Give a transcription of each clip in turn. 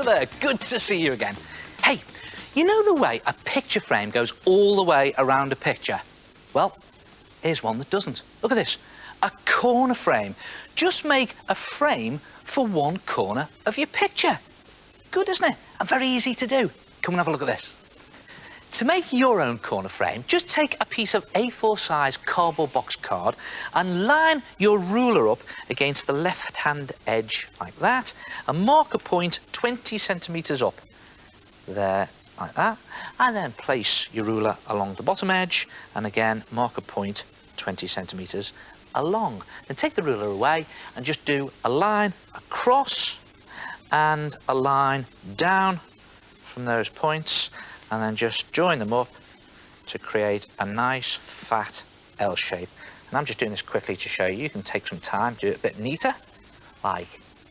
there, good to see you again. Hey, you know the way a picture frame goes all the way around a picture? Well, here's one that doesn't. Look at this, a corner frame. Just make a frame for one corner of your picture. Good, isn't it? And very easy to do. Come and have a look at this. To make your own corner frame, just take a piece of A4 size cardboard box card and line your ruler up against the left-hand edge like that and mark a point 20 centimetres up. There, like that. And then place your ruler along the bottom edge and again mark a point 20 centimetres along. Then take the ruler away and just do a line across and a line down from those points, and then just join them up to create a nice fat L shape. And I'm just doing this quickly to show you. You can take some time, do it a bit neater, like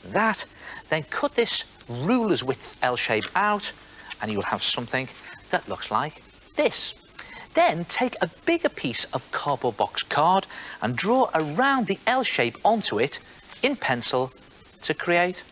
that. Then cut this ruler's width L shape out, and you will have something that looks like this. Then take a bigger piece of cardboard box card and draw around the L shape onto it in pencil to create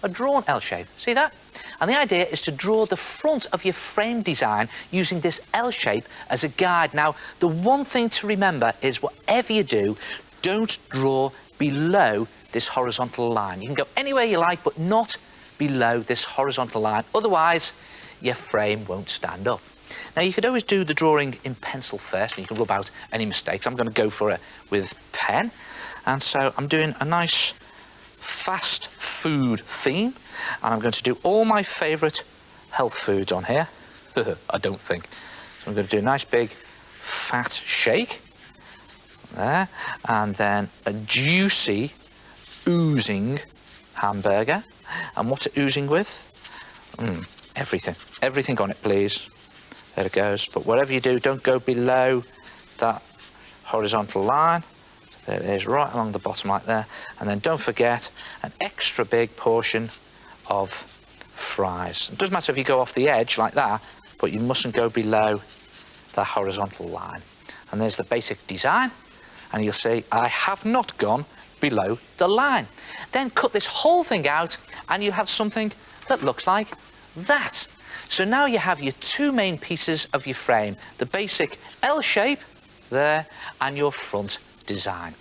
a drawn L shape. See that? And the idea is to draw the front of your frame design using this L shape as a guide. Now, the one thing to remember is whatever you do, don't draw below this horizontal line. You can go anywhere you like, but not below this horizontal line. Otherwise, your frame won't stand up. Now, you could always do the drawing in pencil first, and you can rub out any mistakes. I'm going to go for it with pen. And so I'm doing a nice fast food theme, and I'm going to do all my favourite health foods on here. I don't think. So I'm going to do a nice big fat shake there, and then a juicy oozing hamburger. And what's it oozing with? Everything on it, please. There it goes. But whatever you do, don't go below that horizontal line. There it is, right along the bottom like there. And then don't forget an extra big portion of fries. It doesn't matter if you go off the edge like that, but you mustn't go below the horizontal line. And there's the basic design. And you'll see I have not gone below the line. Then cut this whole thing out and you'll have something that looks like that. So now you have your two main pieces of your frame, the basic L shape there and your front design.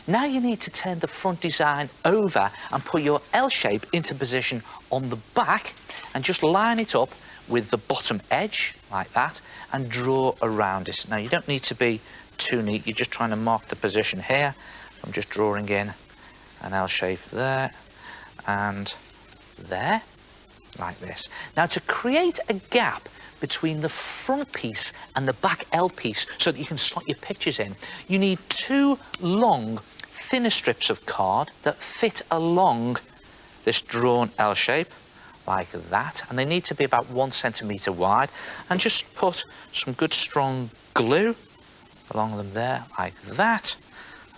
Now you need to turn the front design over and put your L shape into position on the back and just line it up with the bottom edge like that and draw around it. Now you don't need to be too neat, you're just trying to mark the position here. I'm just drawing in an L shape there and there, like this. Now to create a gap between the front piece and the back L piece so that you can slot your pictures in, you need two long, thinner strips of card that fit along this drawn L shape, like that. And they need to be about 1 centimetre wide. And just put some good strong glue along them there, like that.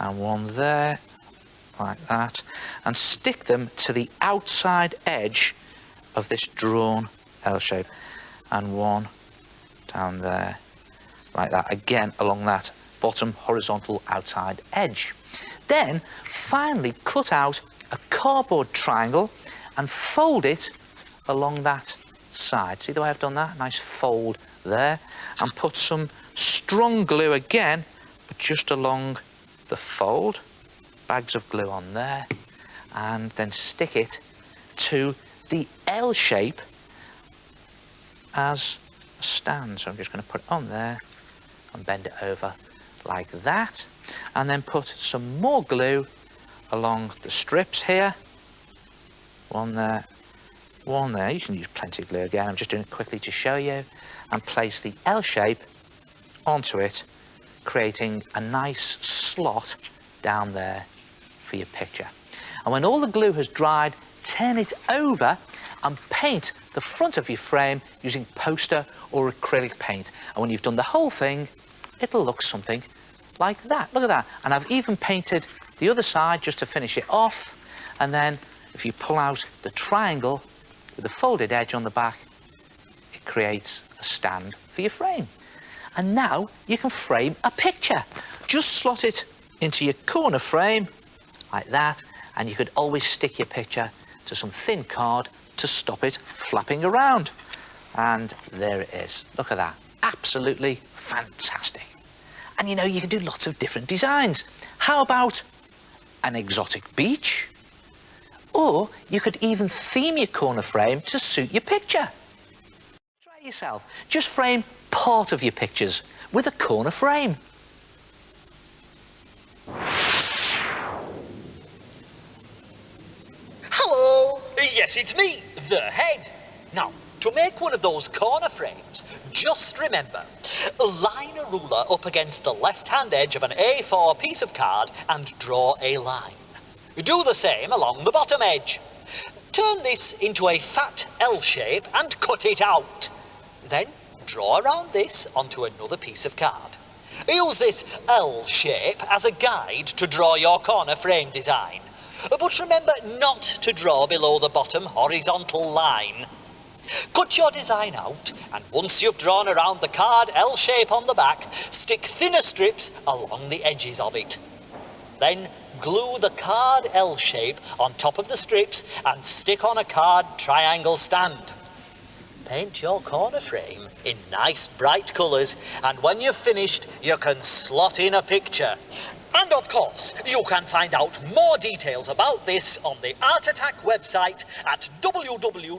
And one there, like that. And stick them to the outside edge of this drawn L shape. And one down there like that, again along that bottom horizontal outside edge. Then finally cut out a cardboard triangle and fold it along that side. See the way I've done that? Nice fold there. And put some strong glue again, but just along the fold. Bags of glue on there. And then stick it to the L shape as a stand. So I'm just going to put it on there and bend it over like that, and then put some more glue along the strips here. One there, one there. You can use plenty of glue again. I'm just doing it quickly to show you. And place the L shape onto it, creating a nice slot down there for your picture. And when all the glue has dried, turn it over and paint the front of your frame using poster or acrylic paint. And when you've done the whole thing, it'll look something like that. Look at that. And I've even painted the other side just to finish it off. And then if you pull out the triangle with the folded edge on the back, it creates a stand for your frame. And now you can frame a picture. Just slot it into your corner frame like that, and you could always stick your picture to some thin card to stop it flapping around. And there it is. Look at that. Absolutely fantastic. And you know, you can do lots of different designs. How about an exotic beach? Or you could even theme your corner frame to suit your picture. Try it yourself. Just frame part of your pictures with a corner frame. Hello! Yes, it's me, the head. Now, to make one of those corner frames, just remember, line a ruler up against the left-hand edge of an A4 piece of card and draw a line. Do the same along the bottom edge. Turn this into a fat L shape and cut it out. Then draw around this onto another piece of card. Use this L shape as a guide to draw your corner frame design. But remember not to draw below the bottom horizontal line. Cut your design out, and once you've drawn around the card L shape on the back, stick thinner strips along the edges of it. Then glue the card L shape on top of the strips and stick on a card triangle stand. Paint your corner frame in nice bright colours, and when you've finished, you can slot in a picture. And of course, you can find out more details about this on the Art Attack website at www.citv.co.uk.